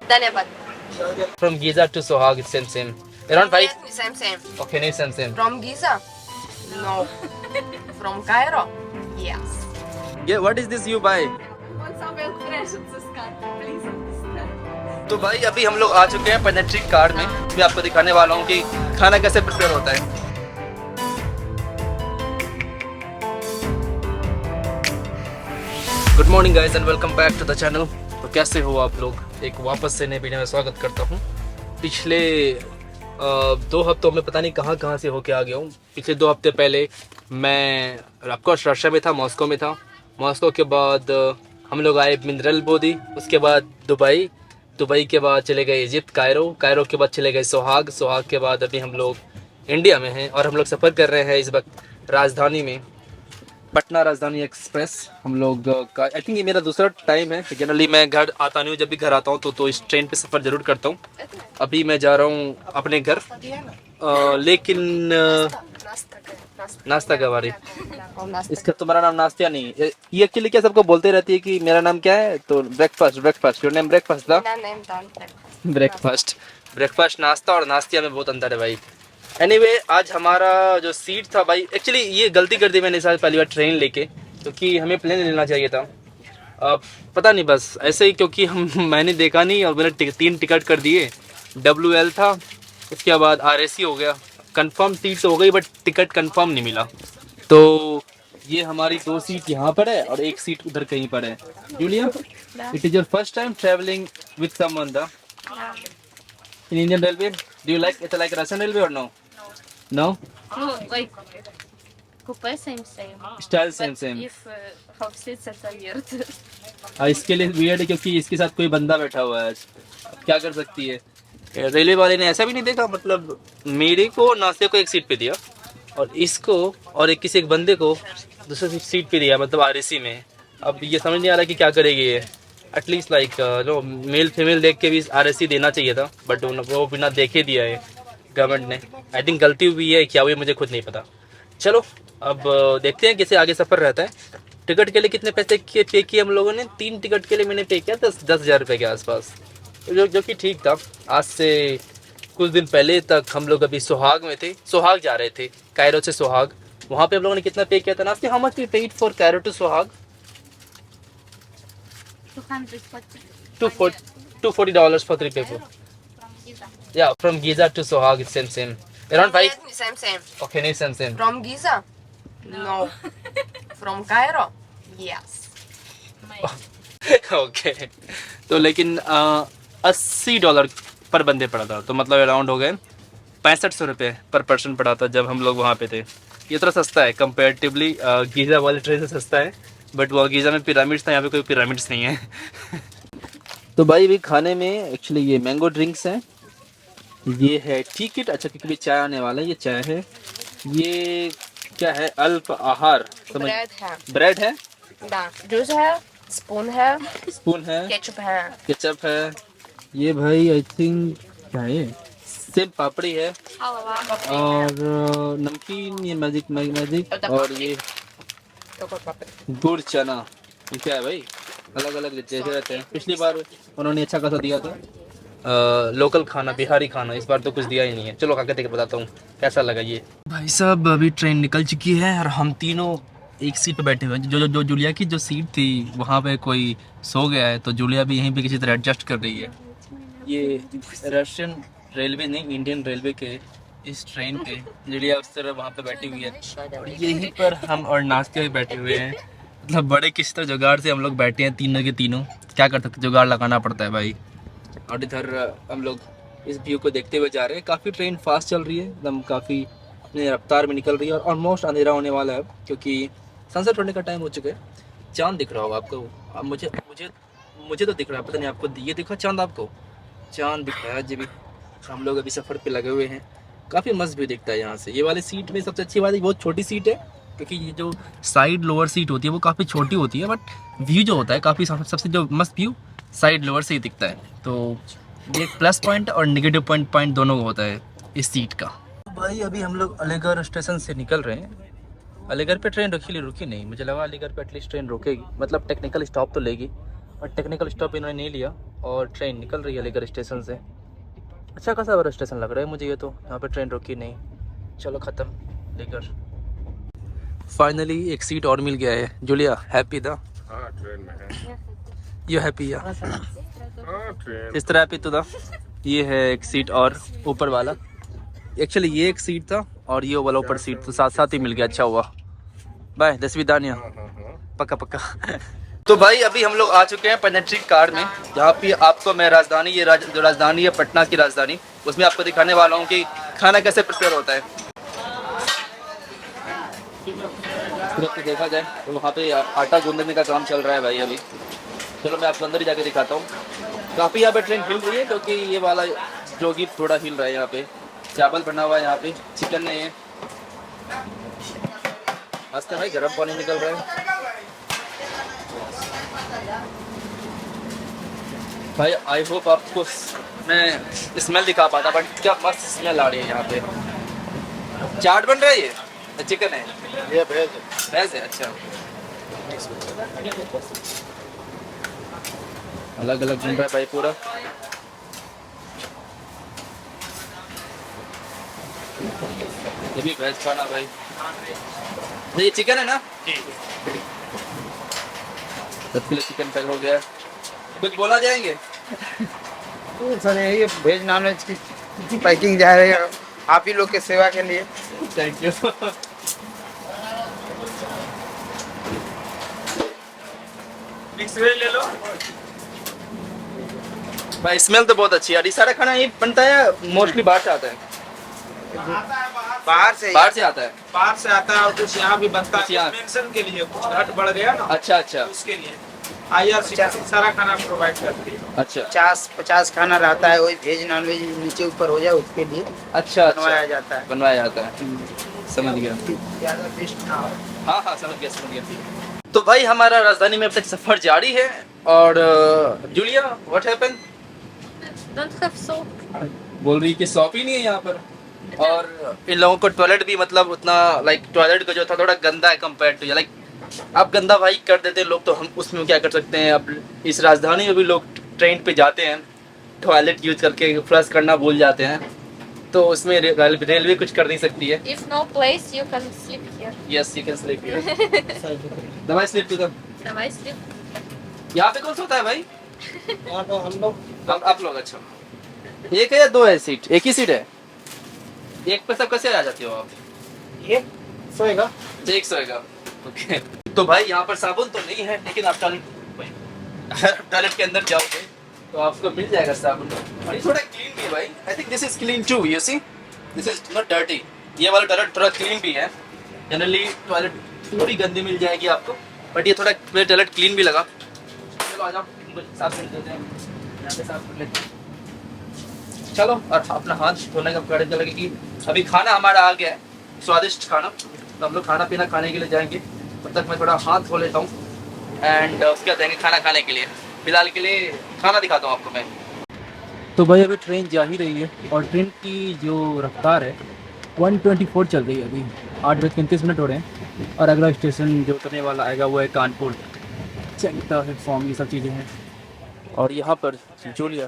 धन्यवाद। From Giza to Sohag, it's same. Around 5. Same. Okay, नहीं same. From Giza? No. From Cairo? Yes. Yeah, what is this you buy? तो भाई अभी हम लोग आ चुके हैं पेनेट्री कार्ड में। मैं आपको दिखाने वाला हूँ कि खाना कैसे प्रिपेयर होता है। Good morning guys and welcome back to the channel. तो कैसे हो आप लोग? एक वापस से नए वीडियो में स्वागत करता हूँ। पिछले 2 हफ्तों में पता नहीं कहाँ से होके आ गया हूँ। पिछले 2 हफ्ते पहले मैं ऑफकोर्स रशिया में था, मॉस्को में था। मॉस्को के बाद हम लोग आए मिनरल बोदी, उसके बाद दुबई के बाद चले गए इजिप्ट कायरो के बाद चले गए सोहाग के बाद अभी हम लोग इंडिया में हैं और हम लोग सफ़र कर रहे हैं इस वक्त राजधानी में, पटना राजधानी एक्सप्रेस। हम लोग का आई थिंक ये मेरा दूसरा टाइम है। जनरली मैं घर आता नहीं हूँ, जब भी घर आता हूँ तो इस ट्रेन पे सफ़र ज़रूर करता हूँ। अभी मैं जा रहा हूँ अपने घर, लेकिन नाश्ता का बारी। इसका तुम्हारा नाम नाश्ता नहीं है, ये एक्चुअली क्या सबको बोलते रहती है कि मेरा नाम क्या है, तो ब्रेकफास्ट। योर नेम ब्रेकफास्ट था। ब्रेकफास्ट नाश्ता और नाश्तिया में बहुत अंतर है भाई। एनीवे, आज हमारा जो सीट था भाई, एक्चुअली ये गलती कर दी मैंने इस साल पहली बार ट्रेन लेके, क्योंकि हमें प्लेन लेना चाहिए था। पता नहीं बस ऐसे ही, क्योंकि मैंने देखा नहीं और मैंने 3 टिकट कर दिए। WL था, उसके बाद RAC हो गया। कंफर्म सीट तो हो गई बट टिकट कंफर्म नहीं मिला। तो ये हमारी 2 सीट यहाँ पर है और 1 सीट उधर कहीं पर है। Julia, it is your first time travelling with someone in Indian Railway? Do you like it like Russian Railway or no? No? Like coupe same. Style But same. if half seats it's a weird. इसके लिए weird है क्योंकि इसके साथ कोई बंदा बैठा हुआ है आज। अब क्या कर सकती है? रेलवे वाले ने ऐसा भी नहीं देखा, मतलब मेरे को नाश्ते को 1 सीट पे दिया और इसको और किसी एक बंदे को दूसरे सीट पे दिया, मतलब RAC में। अब ये समझ नहीं आ रहा कि क्या करेगी ये। एटलीस्ट लाइक जो मेल फीमेल देख के भी RAC देना चाहिए था, बट वो बिना देखे दिया है गवर्नमेंट ने। आई थिंक गलती हुई है, क्या हुई मुझे खुद नहीं पता। चलो अब देखते हैं कैसे आगे सफ़र रहता है। टिकट के लिए कितने पैसे पे किए हम लोगों ने? 3 टिकट के लिए मैंने पे किया 10,000 रुपये के आसपास, जो कि ठीक था। आज से कुछ दिन पहले तक हम लोग अभी सोहाग में थे, सोहाग जा रहे थे कायरो से सोहाग। वहाँ पे हम लोगों ने कितना पे किया था नाश्ते? How much we paid for Cairo to Sohag? $240 for 3 people. Yeah, from Giza to Sohag, it's same. Around 5. Same. Okay, नहीं same. From Giza? No. From Cairo? Yes. Okay. तो लेकिन $80 पर बंदे पड़ा था, तो मतलब अराउंड हो गए 6500 रुपये पर पर्सन पड़ा था जब हम लोग वहाँ पे थे। ये थोड़ा सस्ता है कंपेरेटिवली, गीज़ा वाली ट्रेन से सस्ता है। बट वो गीज़ा में पिरामिड्स था, यहाँ पे कोई पिरामिड्स नहीं है। तो भाई भी खाने में एक्चुअली ये मैंगो ड्रिंक्स हैं, ये है टिकट। अच्छा, क्योंकि चाय आने वाला है, ये चाय है। ये क्या है? अल्प आहार ब्रेड है, जूस है, स्पून है, केचप है। ये भाई आई थिंक क्या है, सेब पापड़ी है और नमकीन, ये मैजिक और ये गुड़ चना। ये क्या है भाई? अलग अलग जैसे रहते हैं। पिछली बार उन्होंने अच्छा खासा दिया था लोकल खाना, बिहारी खाना। इस बार तो कुछ दिया ही नहीं है। चलो खा के बताता हूँ कैसा लगा ये। भाई साहब अभी ट्रेन निकल चुकी है और हम तीनों एक सीट पे बैठे हुए हैं। जो जूलिया की जो सीट थी वहाँ पे कोई सो गया है, तो जूलिया भी यहीं पे किसी तरह एडजस्ट कर रही है। ये रशियन रेलवे नहीं, इंडियन रेलवे के इस ट्रेन पे जूलिया उस तरह वहाँ पे बैठी हुई है और यहीं पर हम और नाश्ते में बैठे हुए हैं। मतलब बड़े किस तरह जुगाड़ से हम लोग बैठे हैं तीनों के तीनों। क्या कर सकते, जुगाड़ लगाना पड़ता है भाई। और इधर हम लोग इस व्यू को देखते हुए जा रहे हैं। काफ़ी ट्रेन फास्ट चल रही है, एकदम काफ़ी अपने रफ्तार में निकल रही है और ऑलमोस्ट अंधेरा होने वाला है क्योंकि सनसेट होने का टाइम हो चुका है। चाँद दिख रहा होगा आपको। अब मुझे तो दिख रहा है, पता नहीं आपको ये दिखा चाँद? आपको चाँद दिख रहा है जी भी। हम लोग अभी सफ़र पे लगे हुए हैं। काफ़ी मस्त भी दिखता है यहाँ से। ये वाली सीट में सबसे अच्छी बात है बहुत छोटी सीट है, क्योंकि ये जो साइड लोअर सीट होती है वो काफ़ी छोटी होती है, बट व्यू जो होता है काफ़ी सबसे जो मस्त व्यू साइड लोअर से ही दिखता है। तो ये प्लस पॉइंट और नेगेटिव पॉइंट दोनों होता है इस सीट का। भाई अभी हम लोग अलीगढ़ स्टेशन से निकल रहे हैं। अलीगढ़ पे ट्रेन रुकी नहीं, मुझे लगा अलीगढ़ पे एटलीस्ट ट्रेन रुकेगी, मतलब टेक्निकल स्टॉप तो लेगी, और टेक्निकल स्टॉप इन्होंने नहीं लिया। और ट्रेन निकल रही है लेकर स्टेशन से। अच्छा खासा बड़ा स्टेशन लग रहा है मुझे ये तो, यहाँ पे ट्रेन रुकी नहीं। चलो ख़त्म लेकर। फाइनली एक सीट और मिल गया है। जूलिया हैप्पी था? हाँ ट्रेन में है। यू हैप्पी या? हाँ ट्रेन इस तरह हैप्पी तो था। ये है एक सीट और ऊपर वाला। एक्चुअली ये एक सीट था और ये वाला ऊपर सीट तो साथ साथ ही मिल गया। अच्छा हुआ। बाय दसवीं दानिया। पक्का पक्का। तो भाई अभी हम लोग आ चुके हैं पेनेट्री कार में, जहाँ पे आपको मैं राजधानी, ये जो राजधानी है पटना की राजधानी, उसमें आपको दिखाने वाला हूँ कि खाना कैसे प्रिपेयर होता है। तो देखा जाए तो वहाँ पे आटा गूंदने का काम चल रहा है भाई अभी। चलो मैं आपको अंदर ही जाके दिखाता हूँ। काफ़ी यहाँ पे ट्रेन हिल रही है क्योंकि ये वाला जोगी थोड़ा हिल रहा है। यहाँ पे चावल बना हुआ है, यहाँ पे चिकन नहीं है। मस्त है भाई, गर्म पानी निकल रहा है भाई। आई होप आपको मैं स्मेल दिखा पाता, बट क्या मस्त स्मेल आ रही है यहाँ पे। चाट बन रहा है, ये चिकन है, ये भेज भैंस है। अच्छा अलग अलग बन रहा है भाई पूरा। ये भी भैंस खाना भाई। ये चिकन है ना? सबके लिए चिकन पैक हो गया है। कुछ बोला जाएंगे? सर यही वेज नॉन वेज की पैकिंग जा रही है आप ही लोग के सेवा के लिए। Thank you. मिक्स वेज ले लो भाई। स्मेल तो बहुत अच्छी है। ये सारा खाना ये बनता है मोस्टली बाहर से आता है? बाहर से बाहर से आता है। बाहर से आता है और कुछ यहाँ भी बनता कुछ यहाँ- है मेंशन के लिए, कुछ घट बढ़ गया ना अच्छा अच्छा उसके लिए IRCTC सारा खाना प्रोवाइड करती है। अच्छा 50 खाना रहता है, वही वेज नॉन वेज नीचे ऊपर हो जाए उसके लिए अच्छा बनवाया अच्छा जाता है। बनवाया जाता है। समझ गया। ज़्यादा वेस्ट ना हो। हाँ हाँ समझ गया समझ गया। तो भाई हमारा राजधानी में अब तक सफ़र जारी है। और Julia what happen? Don't have soap. बोल रही कि शॉप ही नहीं है यहाँ पर। और इन लोगों को टॉयलेट भी मतलब उतना लाइक टॉयलेट का जो था थोड़ा गंदा है कंपेयर टू लाइक। अब गंदा भाई कर देते हैं लोग तो हम उसमें क्या कर सकते हैं। अब इस राजधानी में भी लोग ट्रेन पे जाते हैं, टॉयलेट यूज करके फ्लश करना भूल जाते हैं, तो उसमें रेलवे कुछ कर नहीं सकती है। If no place, you can sleep here. Yes you can sleep here. दवाई स्लीप टू द। Давай sleep. यहाँ पे कौन सोता है भाई? यहाँ तो हम लोग आप लोग। अच्छा एक है या दो है सीट? एक ही सीट है। एक पे सब कैसे आ जाती हो आप? ये सोएगा। एक सोएगा। ओके। तो भाई यहाँ पर साबुन तो नहीं है, लेकिन आप टॉयलेट के अंदर जाओगे तो आपको मिल जाएगा साबुन। और ये थोड़ा क्लीन भी है भाई। I think this is clean too. You see this is not dirty. ये वाला टॉयलेट थोड़ा क्लीन भी है। जनरली टॉयलेट थोड़ी गंदी मिल जाएगी आपको, बट ये थोड़ा टॉयलेट क्लीन भी लगा। चलो आ जाओ साफ कर देते हैं, यहाँ पे साफ कर लेते हैं। चलो और अपना हाथ धोने का पड़ेगा कि अभी खाना हमारा आ गया है, स्वादिष्ट खाना। तो हम लोग खाना पीना खाने के लिए जाएंगे। तब तक मैं थोड़ा हाथ धो लेता हूँ एंड उसके बाद जाएंगे खाना खाने के लिए। फिलहाल के लिए खाना दिखाता हूँ आपको मैं। तो भाई अभी ट्रेन जा ही रही है और ट्रेन की जो रफ्तार है 124 चल रही है। अभी 8:35 हो रहे हैं और अगला स्टेशन जो उतरने वाला आएगा वो है कानपुर। चेक प्लेटफॉर्म ये सब चीज़ें हैं। और यहाँ पर जूलिया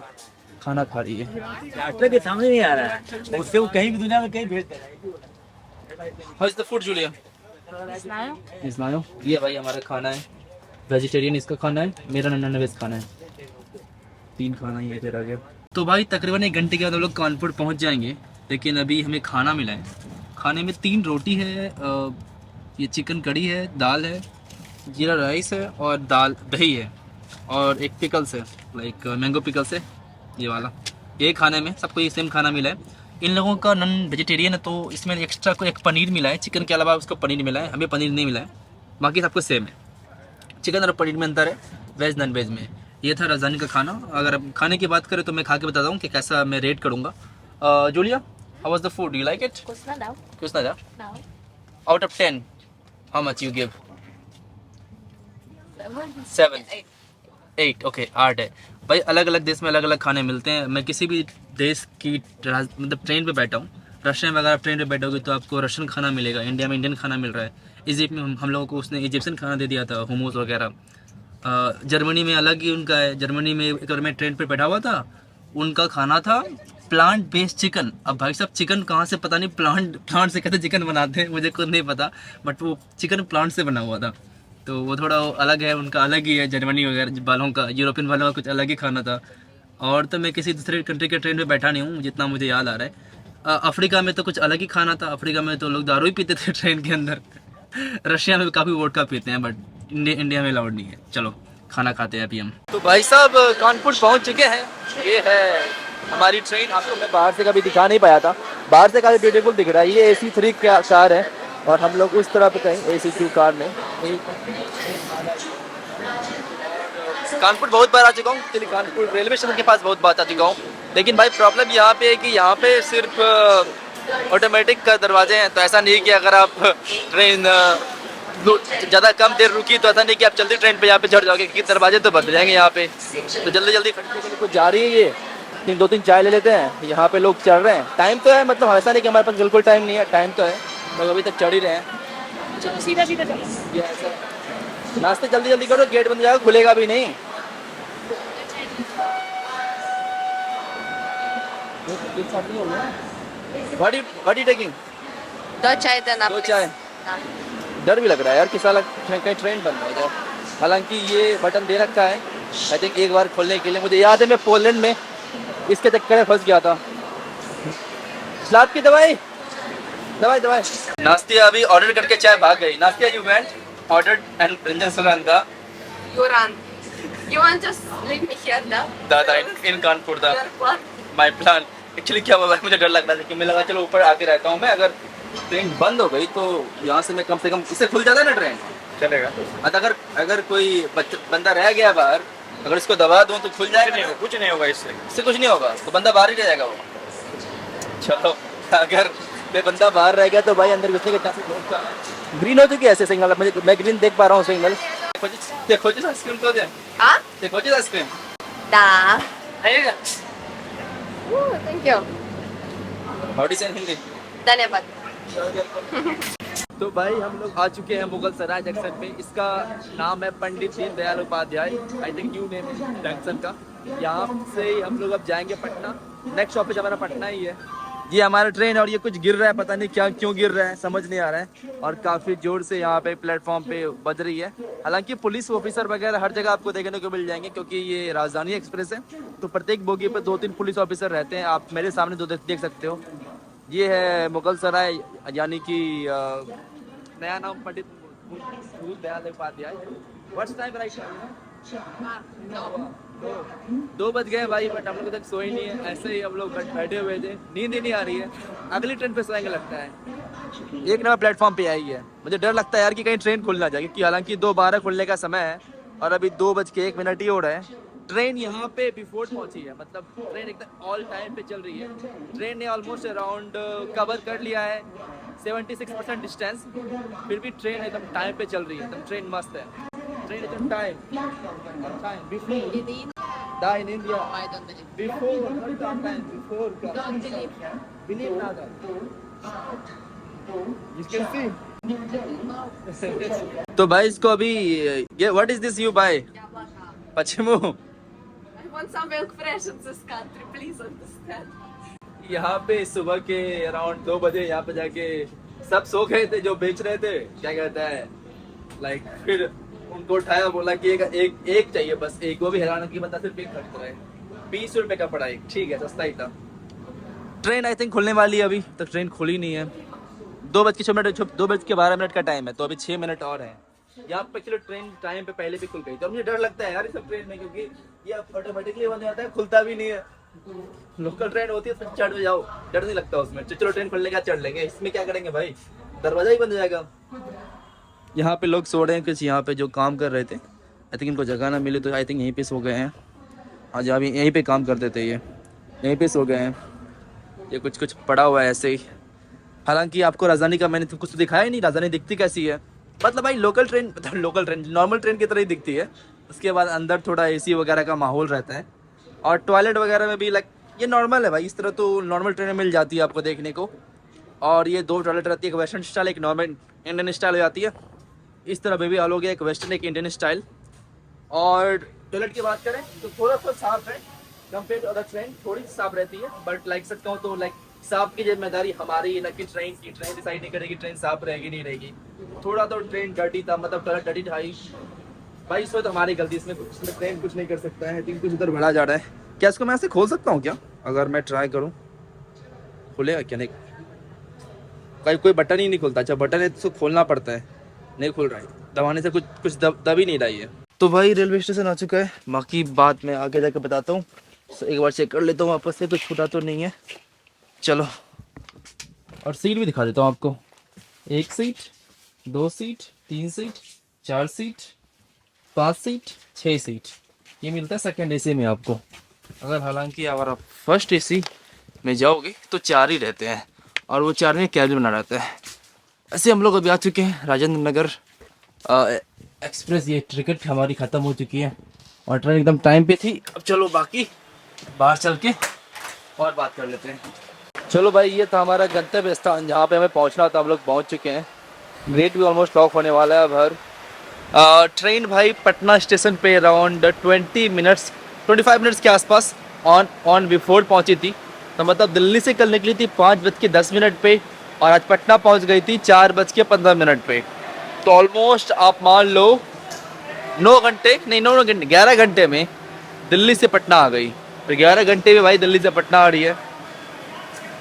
खाना खा रही है। डॉक्टर के सामने नहीं आ रहा है, उससे वो कहीं भी दुनिया में कहीं भेज देगा। How is the food Julia? Знаю. नहीं सुनाओ। ये भाई हमारा खाना है, वेजिटेरियन इसका खाना है, मेरा नॉन वेज खाना है। 3 खाना ये तेरा गया। तो भाई तकरीबन 1 घंटे के बाद हम लोग कानपुर पहुंच जाएंगे, लेकिन अभी हमें खाना मिला है। खाने में 3 रोटी है, ये चिकन कड़ी है, दाल है, जीरा राइस है और दाल दही है और एक पिकल्स है, लाइक मैंगो पिकल्स है ये वाला। ये खाने में सबको ये सेम खाना मिला है। इन लोगों का नॉन वेजिटेरियन है तो इसमें एक्स्ट्रा को एक पनीर मिला है, चिकन के अलावा उसको पनीर मिला है, हमें पनीर नहीं मिला है। बाकी सबको सेम है, चिकन और पनीर में अंतर है, वेज नॉन वेज में। ये था राजधानी का खाना। अगर अब खाने की बात करें तो मैं खा के बताता हूँ कि कैसा मैं रेट करूँगा। Julia how was the food? You like it? Вкусно, да? कुछ ना जा। Да. Out of 10 how much you give? 7 8 okay 8 है भाई। अलग अलग देश में अलग अलग खाने मिलते हैं। मैं किसी भी देश की मतलब ट्रेन पे बैठा हूँ, रशिया में अगर आप ट्रेन पे बैठोगे तो आपको रशियन खाना मिलेगा, इंडिया में इंडियन खाना मिल रहा है, इजिप्ट में हम लोगों को उसने इजिप्शियन खाना दे दिया था, हुमूस वगैरह। जर्मनी में अलग ही उनका है। जर्मनी में एक बार मैं ट्रेन पे बैठा हुआ था, उनका खाना था प्लांट बेस्ड चिकन। अब भाई साहब चिकन कहाँ से पता नहीं, प्लांट से कैसे चिकन बनाते हैं मुझे खुद नहीं पता, बट वो चिकन प्लांट से बना हुआ था। तो वो थोड़ा अलग है, उनका अलग ही है जर्मनी वगैरह वालों का, यूरोपियन वालों का कुछ अलग ही खाना था। और तो मैं किसी दूसरे कंट्री के ट्रेन पे बैठा नहीं हूँ जितना मुझे याद आ रहा है। अफ्रीका में तो कुछ अलग ही खाना था। अफ्रीका में तो लोग दारू ही पीते थे ट्रेन के अंदर। रशिया में काफ़ी वोडका पीते हैं, बट इंडिया में अलाउड नहीं है। चलो खाना खाते हैं अभी हम। तो भाई साहब कानपुर पहुंच चुके हैं। ये है हमारी ट्रेन। आपको मैं बाहर से कभी दिखा नहीं पाया था, बाहर से काफ़ी ब्यूटीफुल दिख रहा है। ये AC3 कार है और हम लोग उस तरह पे कहीं AC2 कार में। कानपुर बहुत बार आ चुका हूँ, एक्चुअली कानपुर रेलवे स्टेशन के पास बहुत बार आ चुका हूँ, लेकिन भाई प्रॉब्लम यहाँ पे है कि यहाँ पे सिर्फ ऑटोमेटिक का दरवाजे हैं। तो ऐसा नहीं कि अगर आप ट्रेन ज़्यादा कम देर रुकी तो ऐसा नहीं कि आप जल्दी ट्रेन पे यहाँ पे चढ़ जाओगे, क्योंकि दरवाजे तो बंद जाएंगे यहाँ पे। तो जल्दी जल्दी कुछ जा रही है ये, 2-3 चाय ले लेते हैं। यहाँ पे लोग चढ़ रहे हैं, टाइम तो है, मतलब ऐसा नहीं कि हमारे पास बिल्कुल टाइम नहीं है, टाइम तो है, लोग अभी तक चढ़ ही रहे हैं। सीधा सीधा चलो, ये ऐसा नाश्ते जल्दी जल्दी करो, गेट बंद जाएगा, खुलेगा भी नहीं। What are you taking? 2 चाय देना। 2 चाय। डर भी लग रहा है यार कि साला कहीं ट्रेन बंद हो जाए। हालांकि ये बटन दे रखा है, आई थिंक एक बार खोलने के लिए। मुझे याद है मैं पोलैंड में इसके चक्कर में फंस गया था। स्लाब की दवाई। नाश्ते अभी ऑर्डर करके चाय भाग गई। नाश्ते you went ordered and brinjal सुरंगा Юран, you want just leave me here now? दादा इन कानपुर दा माय प्लान। एक्चुअली क्या हुआ, मुझे डर लग रहा था कि मैं लगा चलो ऊपर आके रहता हूँ मैं, अगर ट्रेन बंद हो गई तो यहाँ से मैं कम से कम, इससे खुल जाता है ना ट्रेन, चलेगा। अगर कोई बंदा रह गया बाहर, अगर इसको दबा दूँ तो खुल जाएगा। कुछ नहीं होगा इससे कुछ नहीं होगा, तो बंदा बाहर ही रह जाएगा वो। चलो अगर मैं बंदा बाहर रह गया तो भाई अंदर घुसने के चांसेस। ग्रीन हो चुकी है ऐसे सिग्नल, मैं ग्रीन देख पा रहा हूँ सिग्नल। देखो जी आइसक्रीम तो दे, हाँ? देखो जी आइसक्रीम Da. आइएगा। Thank you. हाउडी से हिंदी। धन्यवाद। तो भाई हम लोग आ चुके हैं मुगल सराय जंक्शन पे। इसका नाम है Pandit Deendayal Upadhyay, I think new name है जंक्शन का। यहाँ से ही हम लोग अब जाएंगे पटना। नेक्स्ट स्टॉपेज हमारा पटना ही है। ये हमारा ट्रेन, और ये कुछ गिर रहा है, पता नहीं क्या क्यों गिर रहा है, समझ नहीं आ रहा है, और काफ़ी जोर से यहाँ पे प्लेटफॉर्म पे बज रही है। हालांकि पुलिस ऑफिसर वगैरह हर जगह आपको देखने को मिल जाएंगे, क्योंकि ये राजधानी एक्सप्रेस है, तो प्रत्येक बोगी पे 2-3 पुलिस ऑफिसर रहते हैं। आप मेरे सामने दो देख सकते हो। ये है मुगल सराय, यानी कि नया नाम Pandit Deendayal Upadhyay. What's time right? 2 बज गए भाई, बट हम लोग तक सोए नहीं है, ऐसे ही हम लोग बैठे हुए थे, नींद ही नहीं आ रही है। अगली ट्रेन पे सोएंगे लगता है। एक नंबर प्लेटफॉर्म पे आई है। मुझे डर लगता है यार कि कहीं ट्रेन खुल ना जाए, क्योंकि हालांकि 2:12 खुलने का समय है और अभी 2:01 ही हो रहा है। ट्रेन यहाँ पे बिफोर पहुंची है, मतलब ट्रेन एकदम ऑल टाइम पे चल रही है। ट्रेन ने ऑलमोस्ट अराउंड कवर कर लिया है 76% डिस्टेंस, फिर भी ट्रेन एकदम टाइम पे चल रही है, एकदम ट्रेन मस्त है। ट्रेन एकदम time before in India. I don't believe. Before, not sometimes, before. Don't believe. Believe nada. You can see. तो भाई इसको अभी ये what is this you buy पश्चिमो। I want some milk fresh in this country, please understand. यहाँ पे सुबह के अराउंड 2 बजे यहाँ पे जाके सब सो गए थे जो बेच रहे थे, क्या कहता है लाइक, फिर उनको उठाया, बोला कि एक चाहिए बस, एक। वो भी हैरान की बंदा सिर्फ एक खरीद रहा है, 20 रुपए का पड़ा एक, ठीक है सस्ता ही था। ट्रेन आई थिंक खुलने वाली है, अभी तक ट्रेन खुली नहीं है। 2:12 का टाइम है, तो अभी 6 मिनट और है। यहाँ पे चलो ट्रेन टाइम पे पहले भी खुल गई, तो मुझे डर लगता है यार इस सब ट्रेन में, क्योंकि ये ऑटोमेटिकली बंद जाता है, खुलता भी नहीं है। लोकल ट्रेन होती है उसमें चढ़ जाओ, डर नहीं लगता उसमें। चलो ट्रेन खुलने का चढ़ लेंगे, इसमें क्या करेंगे भाई, दरवाजा ही बंद हो जाएगा। यहाँ पे लोग सो रहे हैं, कुछ यहाँ पे जो काम कर रहे थे, आई थिंक इनको जगह ना मिले तो आई थिंक यहीं पे सो गए हैं। आज अभी यहीं पे काम करते थे, ये यहीं पे सो गए हैं। ये कुछ पड़ा हुआ है ऐसे ही। हालांकि आपको राजधानी का मैंने तो कुछ दिखाया ही नहीं, राजधानी दिखती कैसी है, मतलब भाई लोकल ट्रेन नॉर्मल ट्रेन की तरह ही दिखती है। उसके बाद अंदर थोड़ा AC वगैरह का माहौल रहता है, और टॉयलेट वगैरह में भी लाइक ये नॉर्मल है भाई, इस तरह तो नॉर्मल ट्रेन में मिल जाती है आपको देखने को। और ये 2 टॉयलेट रहती है, एक वेस्टर्न स्टाइल, एक नॉर्मल इंडियन स्टाइल हो जाती है। इस तरह भी ऑल हो गया, एक वेस्टर्न एक इंडियन स्टाइल। और टॉयलेट की बात करें तो थोड़ा सा साफ है कंपेयर टू अदर ट्रेन, थोड़ी सी साफ रहती है, बट लाइक सकता हूँ तो लाइक साफ की जिम्मेदारी हमारी है ना कि ट्रेन की। ट्रेन डिसाइड नहीं करेगी ट्रेन साफ रहेगी नहीं रहेगी। थोड़ा तो ट्रेन डर्टी था, मतलब टॉयलेट डर्टी था ही भाई, इसमें तो हमारी गलती, इसमें ट्रेन कुछ नहीं कर सकता है। आई थिंक कुछ उधर बढ़ा जा रहा है। क्या इसको मैं ऐसे खोल सकता हूँ क्या? अगर मैं ट्राई करूँ खुलेगा क्या? नहीं, कोई बटन ही नहीं खुलता। अच्छा बटन है तो खोलना पड़ता है, नहीं खुल रहा है, दबाने से कुछ दब ही नहीं रही है। तो भाई रेलवे स्टेशन आ चुका है, बाकी बात मैं आगे जाकर बताता हूँ। एक बार चेक कर लेता हूँ वापस से, कुछ छूटा तो नहीं है। चलो, और सीट भी दिखा देता हूँ आपको। 1 seat, 2 seat, 3 seat, 4 seat, 5 seat, 6 seat, ये मिलता है सेकंड एसी में आपको। अगर हालांकि अगर आप फर्स्ट एसी में जाओगे तो 4 ही रहते हैं, और वो 4 में कैबिन बना रहता है। ऐसे हम लोग अभी आ चुके हैं राजेंद्र नगर एक्सप्रेस। ये टिकट हमारी ख़त्म हो चुकी है और ट्रेन एकदम टाइम पे थी। अब चलो बाकी बाहर चल के और बात कर लेते हैं। चलो भाई, ये था हमारा गंतव्य स्थान जहाँ पे हमें पहुँचना था। हम लोग पहुँच चुके हैं। गेट भी ऑलमोस्ट लॉक होने वाला है अब हर। ट्रेन भाई पटना स्टेशन पे अराउंड 25 मिनट्स के आसपास ऑन बिफोर पहुँची थी। तो मतलब दिल्ली से कल निकली थी 5:10 पे और आज पटना पहुँच गई थी 4:15 पे। तो ऑलमोस्ट आप मान लो 9 घंटे नहीं, 9 घंटे 11 घंटे में दिल्ली से पटना आ गई। तो 11 घंटे में भाई दिल्ली से पटना आ रही है,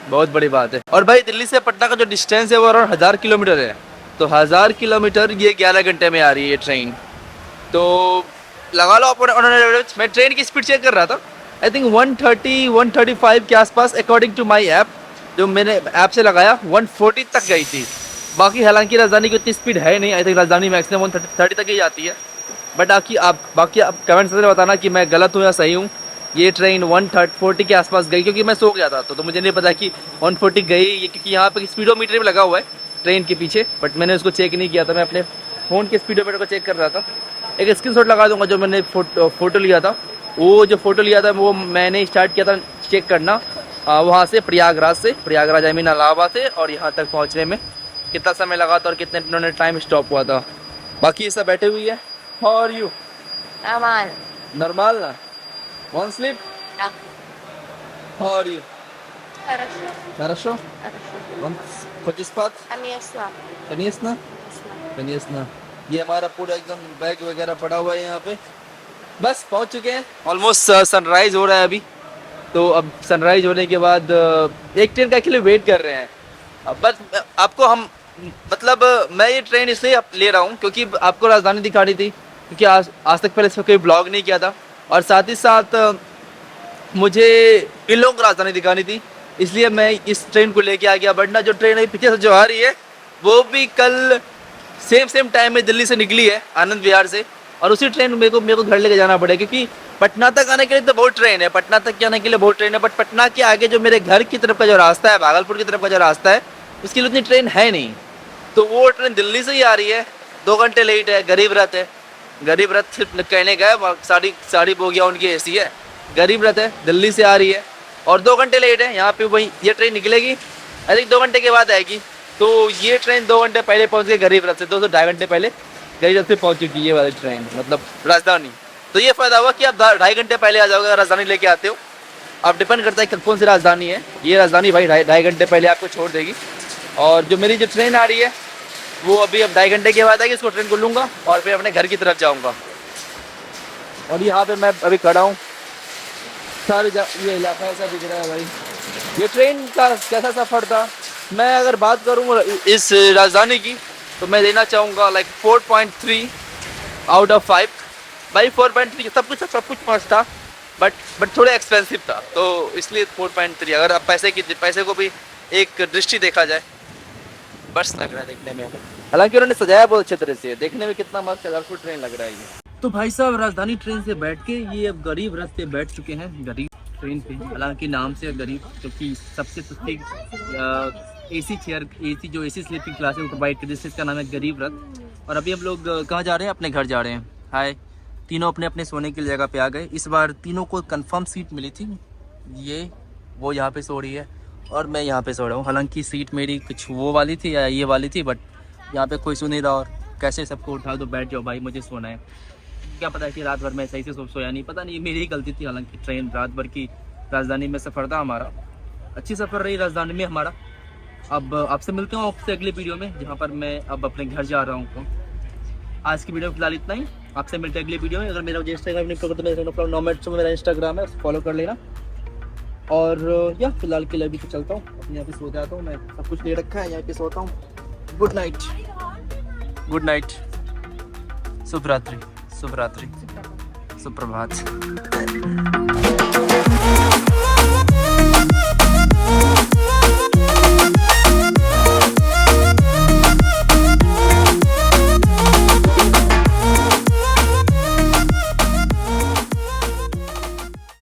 बहुत बड़ी बात है। और भाई दिल्ली से पटना का जो डिस्टेंस है वो अराउंड 1000 किलोमीटर है। तो 1000 किलोमीटर ये 11 घंटे में आ रही है ट्रेन। तो लगा लो अपने, मैं ट्रेन की स्पीड चेक कर रहा था, आई थिंक 130-135 के आसपास अकॉर्डिंग टू माई ऐप, जो मैंने ऐप से लगाया 140 तक गई थी। बाकी हालांकि राजधानी की उतनी स्पीड है नहीं, आई थिंक राजधानी मैक्सिमम 130 तक ही जाती है। बट बाकी आप कमेंट्स में बताना कि मैं गलत हूँ या सही हूँ। ये ट्रेन 140 के आसपास गई, क्योंकि मैं सो गया था तो मुझे नहीं पता कि 140 गई ये, क्योंकि यहाँ पे स्पीडोमीटर भी लगा हुआ है ट्रेन के पीछे, बट मैंने उसको चेक नहीं किया था। मैं अपने फ़ोन के स्पीडोमीटर को चेक कर रहा था। एक स्क्रीनशॉट लगा दूंगा जो मैंने फ़ोटो लिया था। वो जो फ़ोटो लिया था वो मैंने स्टार्ट किया था चेक करना वहाँ से, प्रयागराज आई मीन इलाहाबाद से, और यहाँ तक पहुँचने में कितना समय लगा था और कितने इन्होंने टाइम स्टॉप हुआ था। बाकी ये सब बैठे हुई है। How are you? नॉर्मल ना? One sleep? How are you? Хорошо? Хочешь спать? Конечно. ये हमारा पूरा एकदम बैग वगैरह पड़ा हुआ है यहाँ पे। बस पहुँच चुके हैं। ऑलमोस्ट सनराइज हो रहा है अभी। तो अब सनराइज होने के बाद एक ट्रेन का के लिए वेट कर रहे हैं। अब बस आपको हम मतलब मैं ये ट्रेन इसलिए ले रहा हूँ क्योंकि आपको राजधानी दिखानी थी, क्योंकि आज तक पहले इसका कोई ब्लॉग नहीं किया था, और साथ ही साथ मुझे इन लोगों को राजधानी दिखानी थी, इसलिए मैं इस ट्रेन को लेके आ गया। वरना जो ट्रेन अभी पीछे से जो आ रही है वो भी कल सेम टाइम में दिल्ली से निकली है आनंद विहार से, और उसी ट्रेन मेरे को घर लेके जाना पड़ेगा, क्योंकि पटना तक आने के लिए तो बहुत ट्रेन है, पटना तक आने के लिए बहुत ट्रेन है, बट पटना के आगे जो मेरे घर की तरफ का जो रास्ता है, भागलपुर की तरफ का जो रास्ता है, उसके लिए उतनी ट्रेन है नहीं। तो वो ट्रेन दिल्ली से ही आ रही है, 2 घंटे लेट है। गरीब रथ है, गरीब रथ सिर्फ कहने का है, सारी बोगियाँ उनकी ऐसी है, गरीब रथ है, दिल्ली से आ रही है और 2 घंटे लेट है। यहाँ पे वही ये ट्रेन निकलेगी, आई थिंक 2 घंटे के बाद आएगी। तो ये ट्रेन 2 घंटे पहले पहुँच गई गरीब रथ से, 2-2.5 घंटे पहले गरीब रथ से पहुँच चुकी है ये वाली ट्रेन, मतलब राजधानी। तो ये फ़ायदा हुआ कि आप 2.5 घंटे पहले आ जाओगे, राजधानी लेके आते हो। अब डिपेंड करता है कौन सी राजधानी है। ये राजधानी भाई 2.5 घंटे पहले आपको छोड़ देगी, और जो मेरी जो ट्रेन आ रही है वो अभी अब 2.5 घंटे के बाद आएगी। इसको ट्रेन को लूँगा और फिर अपने घर की तरफ जाऊँगा। और यहाँ पे मैं अभी खड़ा हूँ, सारे ये इलाका ऐसा दिख रहा है भाई। ये ट्रेन का कैसा सफ़र था, मैं अगर बात करूँ इस राजधानी की तो मैं देना चाहूँगा लाइक 4.3 आउट ऑफ 5। भाई 4.3 सब कुछ मस्त था, बट थोड़े एक्सपेंसिव था, तो इसलिए 4.3। अगर आप पैसे को भी एक दृष्टि देखा जाए, बस लग रहा है देखने में। हालांकि उन्होंने सजाया बहुत अच्छे तरह से, देखने में कितना मस्त कलरफुल ट्रेन लग रहा है ये। तो भाई साहब राजधानी ट्रेन से बैठ के ये अब गरीब रथ पे बैठ चुके हैं, गरीब ट्रेन पे। हालांकि नाम से गरीब, क्योंकि सबसे सस्ती AC chair, AC sleeping class है वो प्रोवाइड करती है, इसका नाम है गरीब रथ। और अभी हम लोग कहाँ जा रहे हैं? अपने घर जा रहे हैं। हाय, तीनों अपने अपने सोने की जगह पे आ गए। इस बार तीनों को कंफर्म सीट मिली थी। वो यहाँ पे सो रही है और मैं यहाँ पे सो रहा हूँ। हालांकि सीट मेरी कुछ वो वाली थी या ये वाली थी, बट यहाँ पे कोई सो नहीं रहा, और कैसे सबको उठा दो बैठ जाओ भाई, मुझे सोना है। क्या पता है कि रात भर मैं सही से सोया नहीं, पता नहीं मेरी ही गलती थी। हालांकि ट्रेन रात भर की राजधानी में सफ़र था हमारा, अच्छी सफ़र रही राजधानी में हमारा। अब आपसे मिलते हूँ आपसे अगली वीडियो में, जहाँ पर मैं अब अपने घर जा रहा हूँ। आज की वीडियो फिलहाल इतना ही, आपसे मिलते हैं अगली वीडियो में। अगर मेरा मुझे इंस्टाग्राम नहीं पकड़ता तो 9 मिनट में मेरा इंस्टाग्राम है, फॉलो कर लेना। और या फिलहाल के लिए अभी तो चलता हूँ, अपने यहाँ पे सो जाता हूँ। मैं सब कुछ ले रखा है, यहाँ पे सोता हूँ। गुड नाइट, गुड नाइट, शुभ रात्रि, शुभ रात्रि, सुप्रभात।